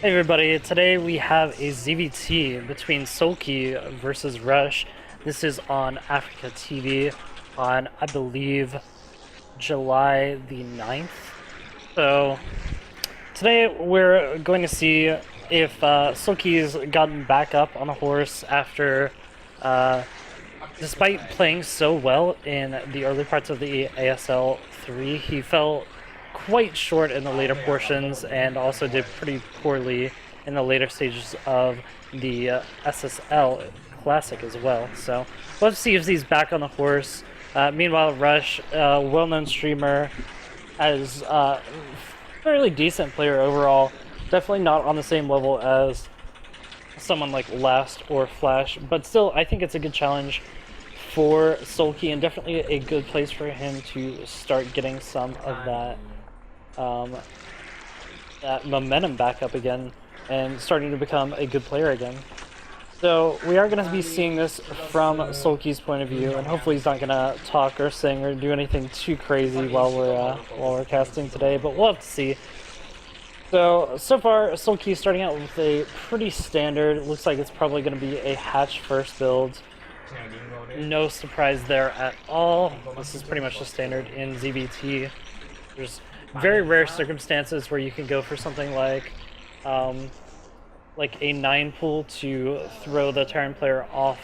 Hey everybody, today we have a ZVT between Soulkey versus Rush. This is on AfreecaTV on, I believe, July the 9th. So, today we're going to see if Soulkey's gotten back up on the horse after, despite playing so well in the early parts of the ASL 3, he fell quite short in the later portions and also did pretty poorly in the later stages of the SSL Classic as well. So let's see if he's back on the horse. Meanwhile, Rush, well-known streamer, as fairly decent player overall. Definitely not on the same level as someone like Last or Flash, but still, I think it's a good challenge for Soulkey and definitely a good place for him to start getting some of that momentum back up again and starting to become a good player again. So we are going to be seeing this from Soulkey's point of view, and hopefully he's not going to talk or sing or do anything too crazy while we're casting today, but we'll have to see. So far, Soulkey starting out with a pretty standard, looks like it's probably going to be a hatch first build. No surprise there at all. This is pretty much the standard in ZVT. There's very rare circumstances where you can go for something like a 9 pull to throw the Terran player off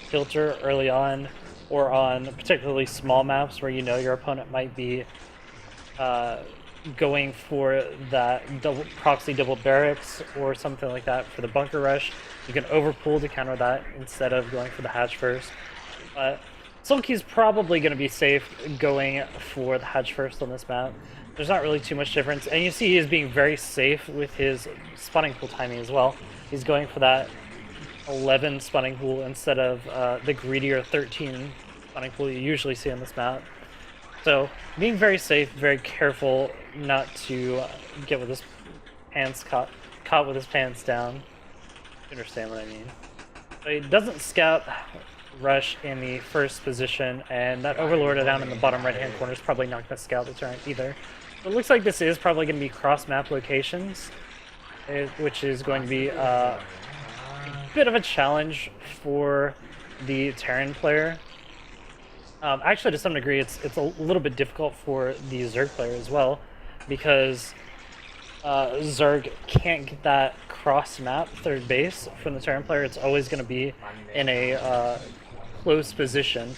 filter early on, or on particularly small maps where you know your opponent might be going for that proxy double barracks or something like that for the bunker rush. You can overpull to counter that instead of going for the hatch first. But Soulkey's probably going to be safe going for the hatch first on this map. There's not really too much difference, and you see he is being very safe with his spawning pool timing as well. He's going for that 11 spawning pool instead of the greedier 13 spawning pool you usually see on this map. So being very safe, very careful not to get with his pants caught with his pants down. You understand what I mean. So he doesn't scout Rush in the first position, and that Overlord down in the bottom right hand corner is probably not going to scout the turret either. So it looks like this is probably going to be cross-map locations, which is going to be a bit of a challenge for the Terran player. Actually, to some degree, it's a little bit difficult for the Zerg player as well, because Zerg can't get that cross-map third base from the Terran player. It's always going to be in a close position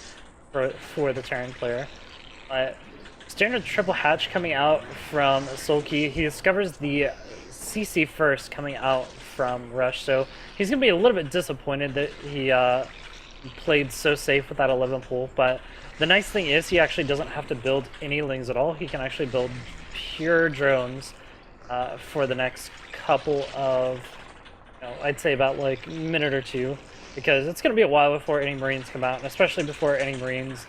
for the Terran player. Standard triple hatch coming out from Soulkey. He discovers the CC first coming out from Rush, so he's going to be a little bit disappointed that he played so safe with that 11 pull, but the nice thing is he actually doesn't have to build any lings at all. He can actually build pure drones for the next couple of, I'd say about like a minute or two, because it's going to be a while before any Marines come out, and especially before any Marines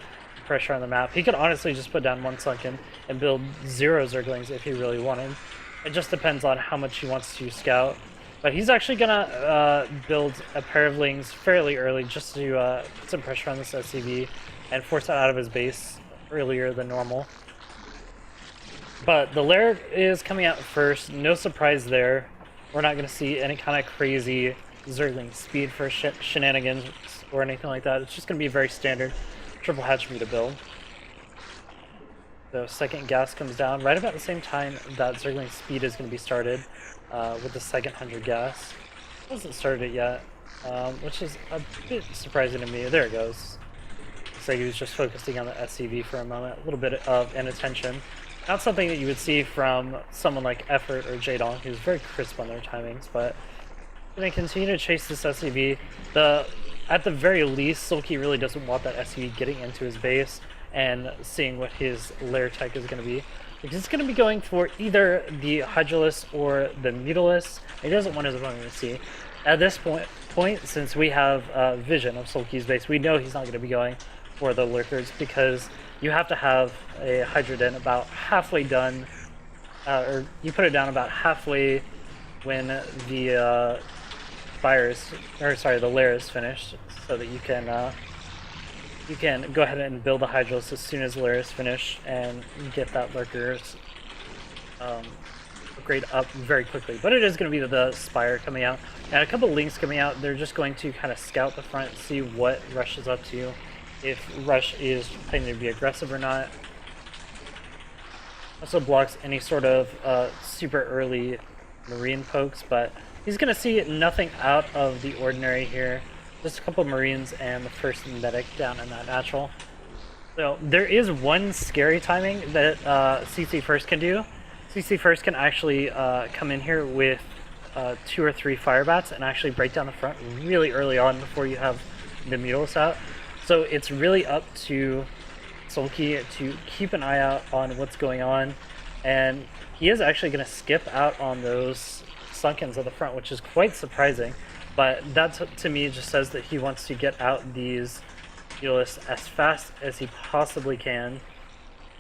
pressure on the map. He could honestly just put down one Sunken and build 0 Zerglings if he really wanted. It just depends on how much he wants to scout. But he's actually gonna build a pair of Lings fairly early just to put some pressure on this SCV and force it out of his base earlier than normal. But the Lair is coming out first, no surprise there. We're not gonna see any kind of crazy Zergling speed for shenanigans or anything like that. It's just gonna be very standard triple hatch for me to build. The second gas comes down right about the same time that Zergling speed is going to be started with the second 100 gas. Hasn't started it yet, which is a bit surprising to me. There it goes. Looks like he was just focusing on the SCV for a moment. A little bit of inattention. Not something that you would see from someone like Effort or Jadong, who's very crisp on their timings, but going to continue to chase this SCV. At the very least, Soulkey really doesn't want that SCV getting into his base and seeing what his lair tech is going to be. Because it's going to be going for either the Hydralisk or the Mutalisk. He doesn't want his opponent to see. At this point, since we have vision of Soulkey's base, we know he's not going to be going for the Lurkers, because you have to have a Hydra Den about halfway done, or you put it down about halfway when the the lair is finished, so that you can go ahead and build the Hydralisk as soon as the lair is finished and get that Lurker's upgrade up very quickly. But it is going to be the Spire coming out, and a couple Links coming out. They're just going to kind of scout the front, see what Rush is up to, if Rush is planning to be aggressive or not. Also blocks any sort of super early Marine pokes, but he's going to see nothing out of the ordinary here. Just a couple Marines and the first medic down in that natural. So there is one scary timing that CC First can do. CC First can actually come in here with 2 or 3 fire bats and actually break down the front really early on before you have the Mutalisk out. So it's really up to Soulkey to keep an eye out on what's going on, and he is actually going to skip out on those Sunkens at the front, which is quite surprising. But that to me just says that he wants to get out these Mutalisks as fast as he possibly can,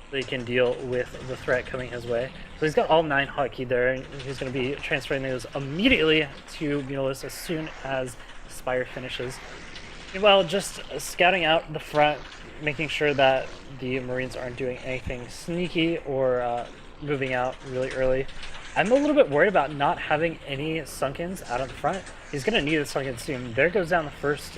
so he can deal with the threat coming his way. So he's got all 9 hotkeyed there, and he's going to be transferring those immediately to Mutalisks as soon as Spire finishes. Well, just scouting out the front, making sure that the Marines aren't doing anything sneaky or moving out really early. I'm a little bit worried about not having any Sunkens out in the front. He's going to need a Sunken soon. There goes down the first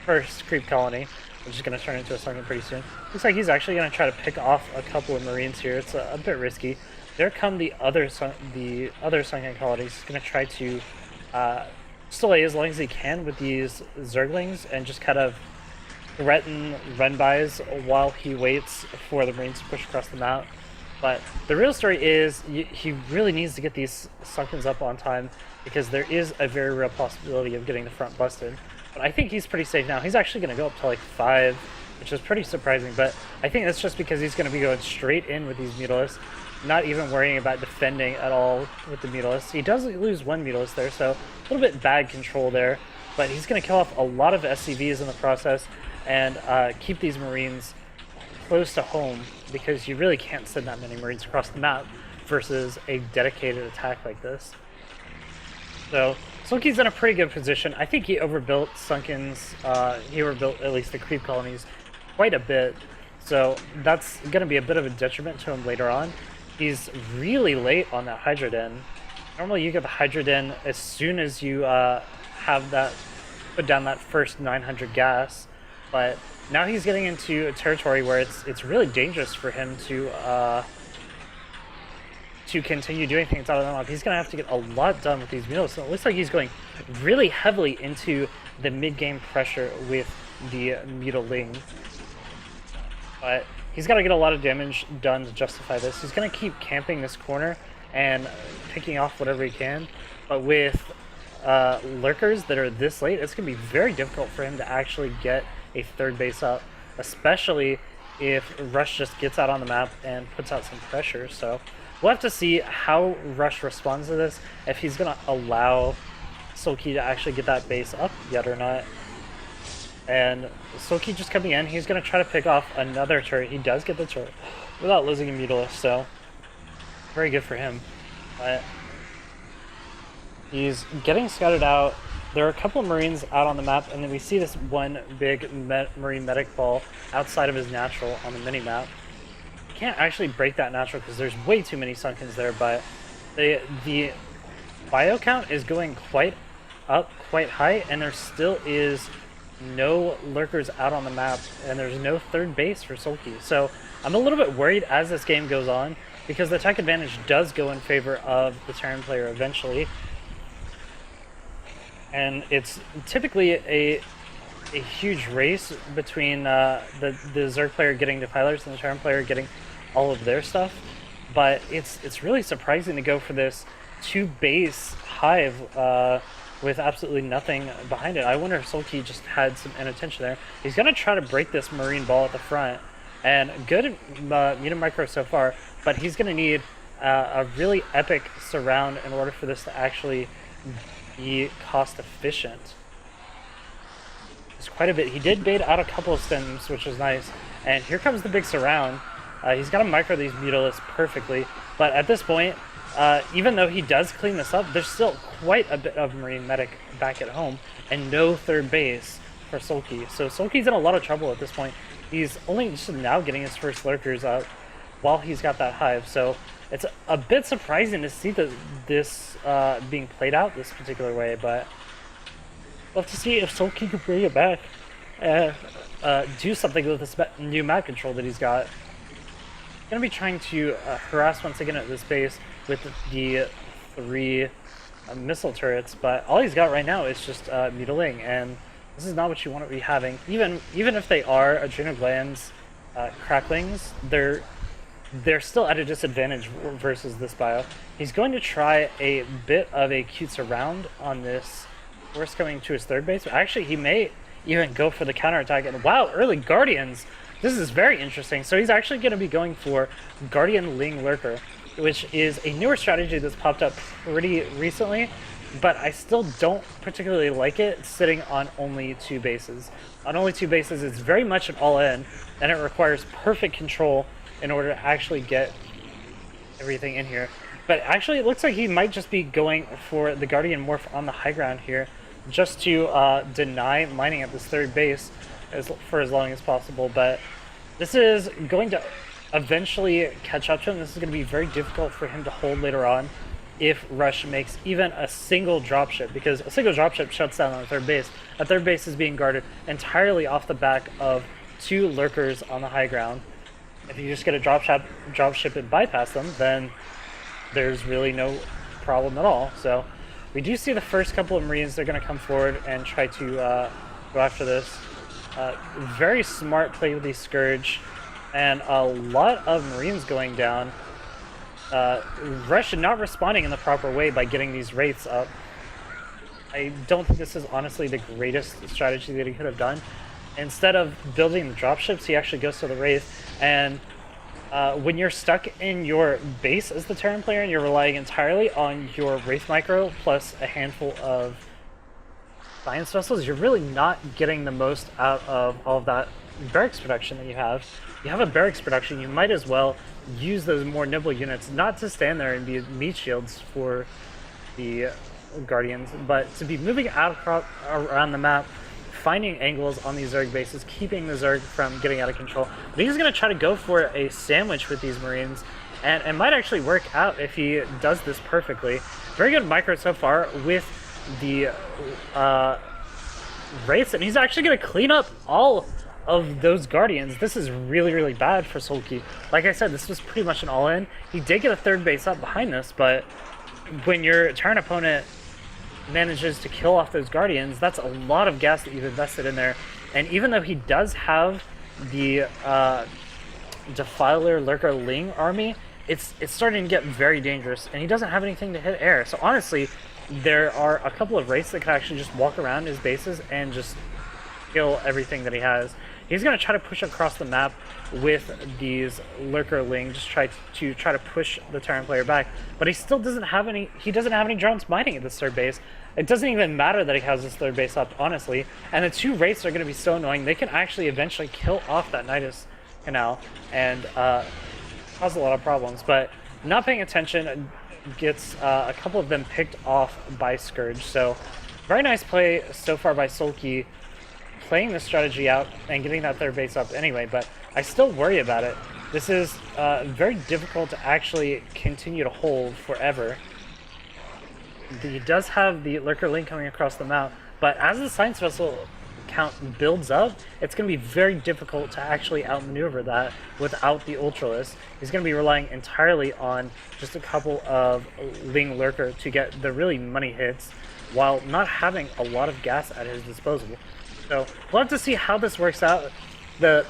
first creep colony, which is going to turn into a Sunken pretty soon. Looks like he's actually going to try to pick off a couple of Marines here. It's a bit risky. There come the other Sunken colonies. He's going to try to delay as long as he can with these Zerglings and just kind of threaten run-bys while he waits for the Marines to push across the map. But the real story is he really needs to get these Sunkens up on time, because there is a very real possibility of getting the front busted. But I think he's pretty safe now. He's actually going to go up to like 5, which is pretty surprising, but I think that's just because he's going to be going straight in with these Mutalisks, not even worrying about defending at all with the Mutalisks. He does lose 1 Mutalisk there, so a little bit bad control there, but he's going to kill off a lot of SCVs in the process and keep these Marines close to home, because you really can't send that many Marines across the map versus a dedicated attack like this. So Soulkey's in a pretty good position. I think he overbuilt Sunkens, he overbuilt at least the creep colonies quite a bit, so that's going to be a bit of a detriment to him later on. He's really late on that Hydra Den. Normally you get the Hydra Den as soon as you have that, put down that first 900 gas, but now he's getting into a territory where it's really dangerous for him to continue doing things out of the map. He's going to have to get a lot done with these Mutalisks. So it looks like he's going really heavily into the mid-game pressure with the Mutaling. But he's got to get a lot of damage done to justify this. He's going to keep camping this corner and picking off whatever he can. But with lurkers that are this late, it's going to be very difficult for him to actually get a 3rd base up, especially if Rush just gets out on the map and puts out some pressure. So we'll have to see how Rush responds to this, if he's going to allow Soulkey to actually get that base up yet or not. And Soulkey just coming in, he's going to try to pick off another turret. He does get the turret without losing a Mutalisk, so very good for him. But he's getting scouted out. There are a couple of Marines out on the map, and then we see this one big Marine medic ball outside of his natural on the mini-map. Can't actually break that natural because there's way too many Sunkens there, but the bio count is going quite high, and there still is no lurkers out on the map, and there's no 3rd base for Soulkey. So I'm a little bit worried as this game goes on, because the tech advantage does go in favor of the Terran player eventually. And it's typically a huge race between the Zerg player getting defilers and the Terran player getting all of their stuff. But it's really surprising to go for this 2-base hive with absolutely nothing behind it. I wonder if Soulkey just had some inattention there. He's going to try to break this Marine ball at the front. And good mutant micro so far, but he's going to need a really epic surround in order for this to actually be cost efficient. It's quite a bit. He did bait out a couple of stems, which is nice. And here comes the big surround. He's got to micro these Mutalisks perfectly, but at this point, even though he does clean this up, there's still quite a bit of Marine medic back at home and no 3rd base for Soulkey. So Soulkey's in a lot of trouble at this point. He's only just now getting his first lurkers up, while he's got that hive. So it's a bit surprising to see this being played out this particular way, but we'll have to see if Soulkey can bring it back and do something with this new map control that he's got. Gonna be trying to harass once again at this base with the 3 missile turrets, but all he's got right now is just mutiling, and this is not what you want to be having. Even if they are adrenal glands cracklings, they're still at a disadvantage versus this bio. He's going to try a bit of a cute surround on this horse coming to his 3rd base. Actually, he may even go for the counterattack, and wow, early Guardians! This is very interesting. So he's actually going to be going for Guardian Ling Lurker, which is a newer strategy that's popped up pretty recently, but I still don't particularly like it sitting on only 2 bases. On only 2 bases, it's very much an all-in, and it requires perfect control in order to actually get everything in here. But actually, it looks like he might just be going for the Guardian Morph on the high ground here, just to deny mining at this 3rd base for as long as possible. But this is going to eventually catch up to him. This is going to be very difficult for him to hold later on if Rush makes even a single dropship, because a single dropship shuts down on the 3rd base. That 3rd base is being guarded entirely off the back of 2 lurkers on the high ground. If you just get a dropship and bypass them, then there's really no problem at all. So we do see the first couple of Marines. They're going to come forward and try to go after this. Very smart play with the Scourge, and a lot of Marines going down. Rush not responding in the proper way by getting these Wraiths up. I don't think this is honestly the greatest strategy that he could have done. Instead of building the dropships, he actually goes to the Wraith, and when you're stuck in your base as the Terran player and you're relying entirely on your Wraith Micro plus a handful of Science Vessels, you're really not getting the most out of all of that barracks production that you have. You have a barracks production, you might as well use those more nimble units, not to stand there and be meat shields for the Guardians, but to be moving out around the map, finding angles on these Zerg bases, keeping the Zerg from getting out of control. But he's going to try to go for a sandwich with these Marines, and it might actually work out if he does this perfectly. Very good micro so far with the Wraiths, and he's actually going to clean up all of those Guardians. This is really, really bad for Soulkey. Like I said, this was pretty much an all-in. He did get a 3rd base up behind this, but when your Terran opponent manages to kill off those Guardians, that's a lot of gas that you've invested in there. And even though he does have the Defiler Lurker Ling army, it's starting to get very dangerous, and he doesn't have anything to hit air. So honestly, there are a couple of Wraiths that could actually just walk around his bases and just kill everything that he has. He's going to try to push across the map with these Lurker Ling, just try to push the Terran player back. But he still doesn't have any. He doesn't have any drones mining at this 3rd base. It doesn't even matter that he has this 3rd base up, honestly. And the 2 Wraiths are going to be so annoying. They can actually eventually kill off that Nidus Canal and cause a lot of problems. But not paying attention gets a couple of them picked off by Scourge. So very nice play so far by Soulkey, playing the strategy out and getting that 3rd base up anyway, but I still worry about it. This is very difficult to actually continue to hold forever. He does have the Lurker Link coming across the map, but as the Science Vessel count builds up, it's going to be very difficult to actually outmaneuver that without the Ultralisk. He's going to be relying entirely on just a couple of Ling Lurker to get the really money hits while not having a lot of gas at his disposal. So we'll have to see how this works out. The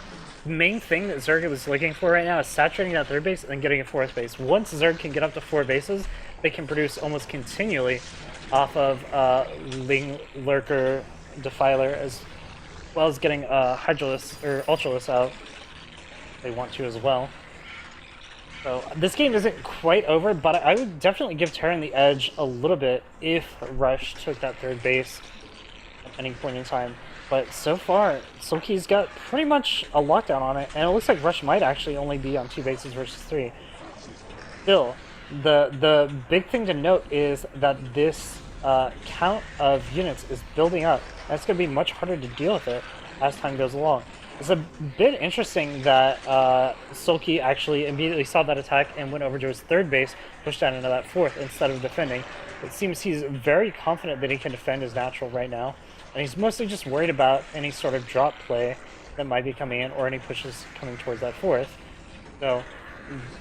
main thing that Zerg was looking for right now is saturating that 3rd base and getting a 4th base. Once Zerg can get up to 4 bases, they can produce almost continually off of Ling Lurker Defiler, as well as getting Hydralisk or Ultralisk out. They want to as well. So this game isn't quite over, but I would definitely give Terran the edge a little bit if Rush took that 3rd base at any point in time. But so far, Soulkey's got pretty much a lockdown on it, and it looks like Rush might actually only be on 2 bases versus 3. Still, the big thing to note is that this count of units is building up. That's going to be much harder to deal with it as time goes along. It's a bit interesting that Soulkey actually immediately saw that attack and went over to his third base, pushed down into that fourth instead of defending. It seems he's very confident that he can defend his natural right now, and he's mostly just worried about any sort of drop play that might be coming in or any pushes coming towards that fourth. So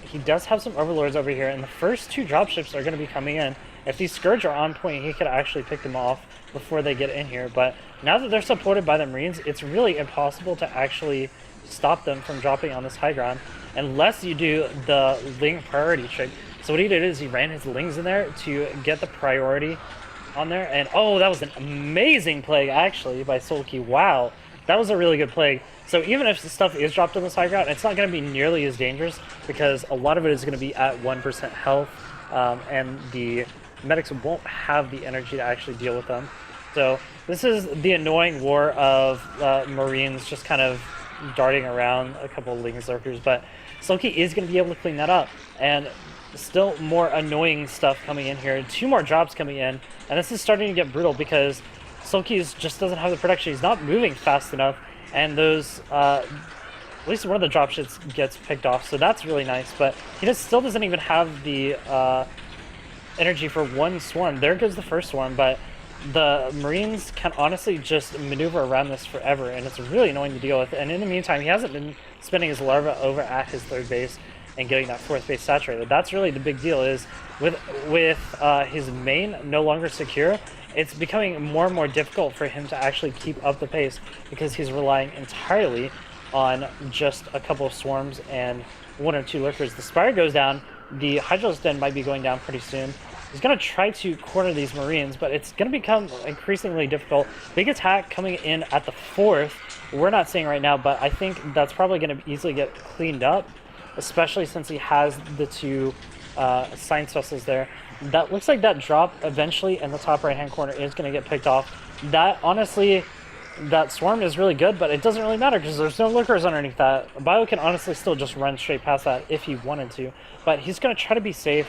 he does have some overlords over here, and the first two dropships are going to be coming in. If these Scourge are on point, he could actually pick them off before they get in here, but now that they're supported by the Marines, it's really impossible to actually stop them from dropping on this high ground unless you do the Ling priority trick. So what he did is he ran his Lings in there to get the priority on there, and oh, that was an amazing play actually by Soulkey. Wow, that was a really good play. So even if the stuff is dropped on this high ground, it's not going to be nearly as dangerous because a lot of it is going to be at 1% health, and the medics won't have the energy to actually deal with them. So this is the annoying war of Marines just kind of darting around a couple of Lings lurkers, but Soulkey is going to be able to clean that up. And still more annoying stuff coming in here. Two more drops coming in, and this is starting to get brutal because Soulkey just doesn't have the production. He's not moving fast enough, and those at least one of the dropships gets picked off, so that's really nice. But he still doesn't even have the energy for one swarm. There goes the first one, but the Marines can honestly just maneuver around this forever, and it's really annoying to deal with. And in the meantime, he hasn't been spending his larva over at his third base and getting that fourth base saturated. That's really the big deal, is with his main no longer secure, it's becoming more and more difficult for him to actually keep up the pace because he's relying entirely on just a couple of swarms and one or two lurkers. The Spire goes down, the Hydralisk Den might be going down pretty soon. He's going to try to corner these Marines, but it's going to become increasingly difficult. Big attack coming in at the fourth. We're not seeing right now, but I think that's probably going to easily get cleaned up, especially since he has the two science vessels there. That looks like that drop eventually in the top right-hand corner is going to get picked off. That, honestly, that swarm is really good, but it doesn't really matter because there's no lurkers underneath that. Bio can honestly still just run straight past that if he wanted to, but he's going to try to be safe.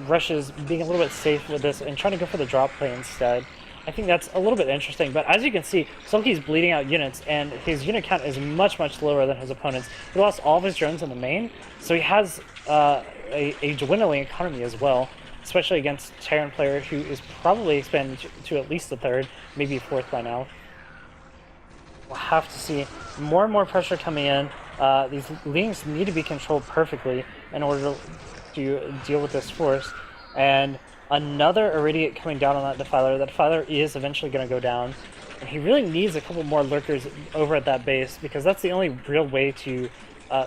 Rush is being a little bit safe with this and trying to go for the drop play instead. I think that's a little bit interesting, but as you can see, Soulkey's bleeding out units, and his unit count is much, much lower than his opponent's. He lost all of his drones in the main, so he has a dwindling economy as well, especially against Terran player who is probably expanded to at least a third, maybe a fourth by now. We'll have to see more and more pressure coming in. These Lings need to be controlled perfectly in order to deal with this force, and another Irradiate coming down on that Defiler. That Defiler is eventually going to go down, and he really needs a couple more lurkers over at that base because that's the only real way to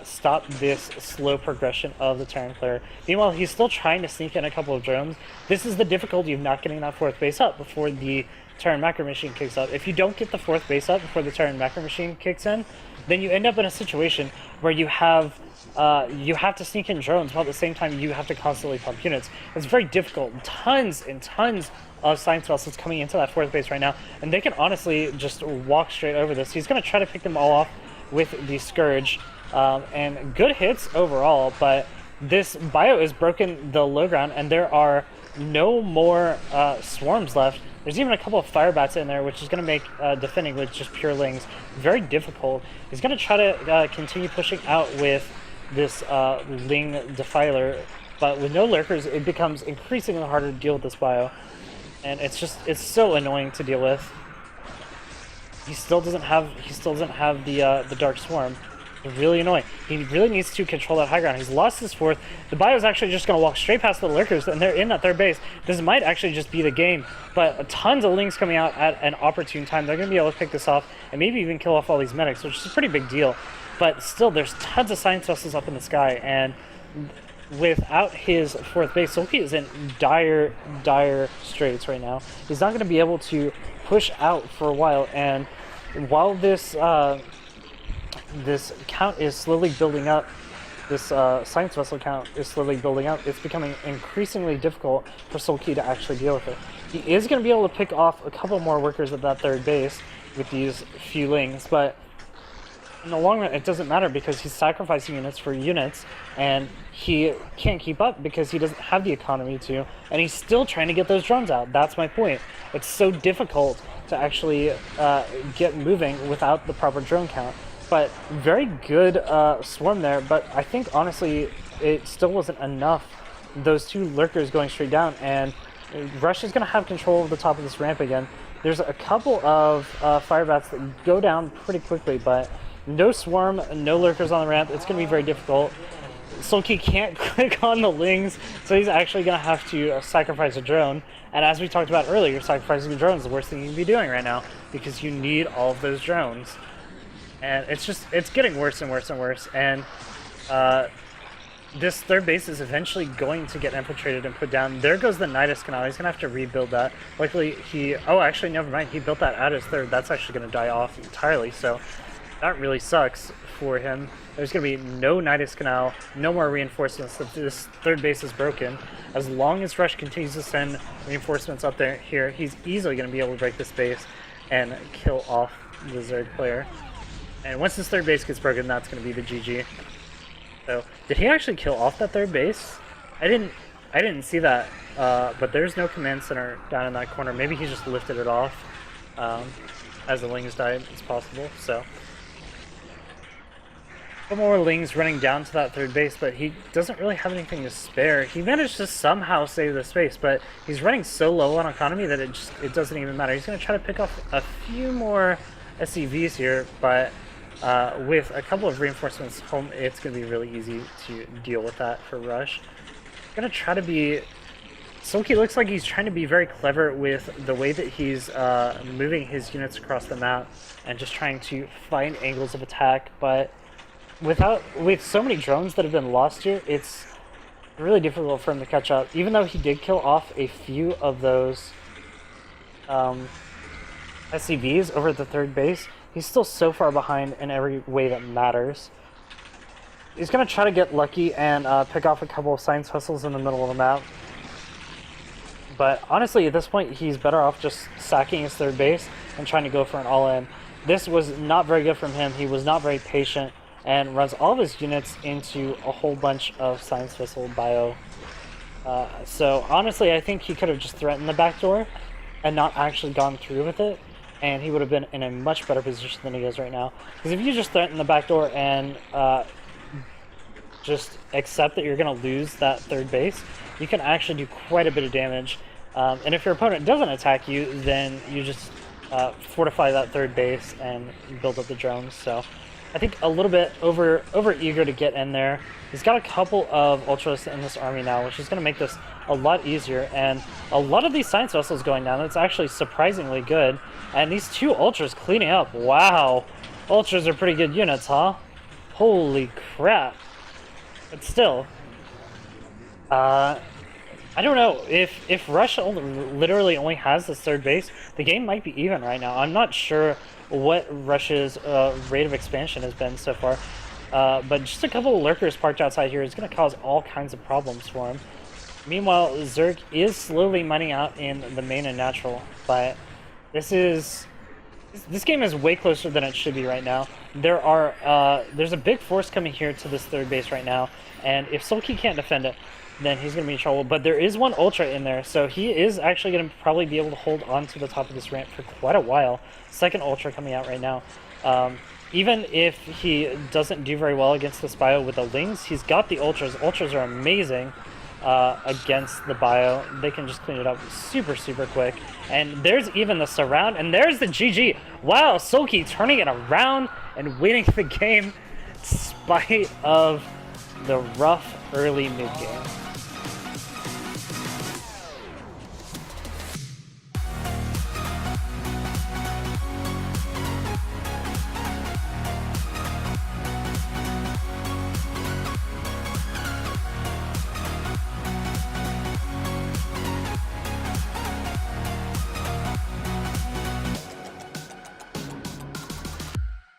stop this slow progression of the Terran player. Meanwhile, he's still trying to sneak in a couple of drones. This is the difficulty of not getting that fourth base up before the Terran Macro Machine kicks up. If you don't get the fourth base up before the Terran Macro Machine kicks in, then you end up in a situation where you have to sneak in drones while at the same time you have to constantly pump units. It's very difficult. Tons and tons of science vessels coming into that fourth base right now, and they can honestly just walk straight over this. He's going to try to pick them all off with the Scourge, and good hits overall, but this bio is broken the low ground, and there are no more swarms left. There's even a couple of fire bats in there, which is going to make defending with just pure Lings very difficult. He's going to try to continue pushing out with this Ling Defiler, but with no lurkers, it becomes increasingly harder to deal with this bio, and it's so annoying to deal with. He still doesn't have the Dark Swarm. It's really annoying. He really needs to control that high ground. He's lost his fourth. The bio is actually just going to walk straight past the lurkers, and they're in that third base. This might actually just be the game, but tons of Lings coming out at an opportune time. They're going to be able to pick this off and maybe even kill off all these medics, which is a pretty big deal. But still, there's tons of science vessels up in the sky, and without his fourth base, Soulkey is in dire straits right now. He's not going to be able to push out for a while, and while this count is slowly building up, this science vessel count is slowly building up, it's becoming increasingly difficult for Soulkey to actually deal with it. He is going to be able to pick off a couple more workers at that third base with these few Lings, but in the long run, it doesn't matter because he's sacrificing units for units, and he can't keep up because he doesn't have the economy to, and he's still trying to get those drones out. That's my point. It's so difficult to actually get moving without the proper drone count. But very good swarm there, but I think honestly it still wasn't enough. Those two lurkers going straight down, and Rush is going to have control of the top of this ramp again. There's a couple of fire bats that go down pretty quickly, but no swarm, no lurkers on the ramp. It's going to be very difficult. Soulkey can't click on the lings, so he's actually going to have to sacrifice a drone. And as we talked about earlier, sacrificing a drone is the worst thing you can be doing right now, because you need all of those drones. And it's getting worse and worse and worse. And this third base is eventually going to get infiltrated and put down. There goes the Nidus Canal. He's going to have to rebuild that. Luckily, oh, actually, never mind. He built that at his third. That's actually going to die off entirely. So that really sucks for him. There's going to be no Nidus Canal, no more reinforcements. This third base is broken. As long as Rush continues to send reinforcements up there, he's easily going to be able to break this base and kill off the Zerg player. And once this third base gets broken, that's going to be the GG. So, did he actually kill off that third base? I didn't see that, but there's no command center down in that corner. Maybe he just lifted it off as the lings died. It's possible. So, one more lings running down to that third base, but he doesn't really have anything to spare. He managed to somehow save the space, but he's running so low on economy that it doesn't even matter. He's going to try to pick off a few more SCVs here, but with a couple of reinforcements home, it's going to be really easy to deal with that for Rush. Going to try to be... Soulkey looks like he's trying to be very clever with the way that he's moving his units across the map and just trying to find angles of attack, but with so many drones that have been lost here, it's really difficult for him to catch up. Even though he did kill off a few of those SCVs over at the third base, he's still so far behind in every way that matters. He's going to try to get lucky and pick off a couple of science vessels in the middle of the map. But honestly, at this point, he's better off just sacking his third base and trying to go for an all-in. This was not very good from him. He was not very patient and runs all of his units into a whole bunch of science vessel bio. So honestly, I think he could have just threatened the back door and not actually gone through with it, and he would have been in a much better position than he is right now. Because if you just threaten the back door and just accept that you're going to lose that third base, you can actually do quite a bit of damage. And if your opponent doesn't attack you, then you just fortify that third base and build up the drones. So I think a little bit over eager to get in there. He's got a couple of ultras in this army now, which is going to make this a lot easier. And a lot of these science vessels going down, that's actually surprisingly good. And these two ultras cleaning up. Wow. Ultras are pretty good units, huh? Holy crap. But still, I don't know. If Rush literally only has this third base, the game might be even right now. I'm not sure what Rush's rate of expansion has been so far. But just a couple of lurkers parked outside here is going to cause all kinds of problems for him. Meanwhile, Zerg is slowly mining out in the main and natural, but this game is way closer than it should be right now. There's a big force coming here to this third base right now, and if Soulkey can't defend it, then he's going to be in trouble. But there is one ultra in there, so he is actually going to probably be able to hold on to the top of this ramp for quite a while. Second ultra coming out right now. Even if he doesn't do very well against this bio with the lings, he's got the ultras. Ultras are amazing against the bio. They can just clean it up super, super quick. And there's even the surround, and there's the GG. Wow, Soulkey turning it around and winning the game in spite of the rough early mid game.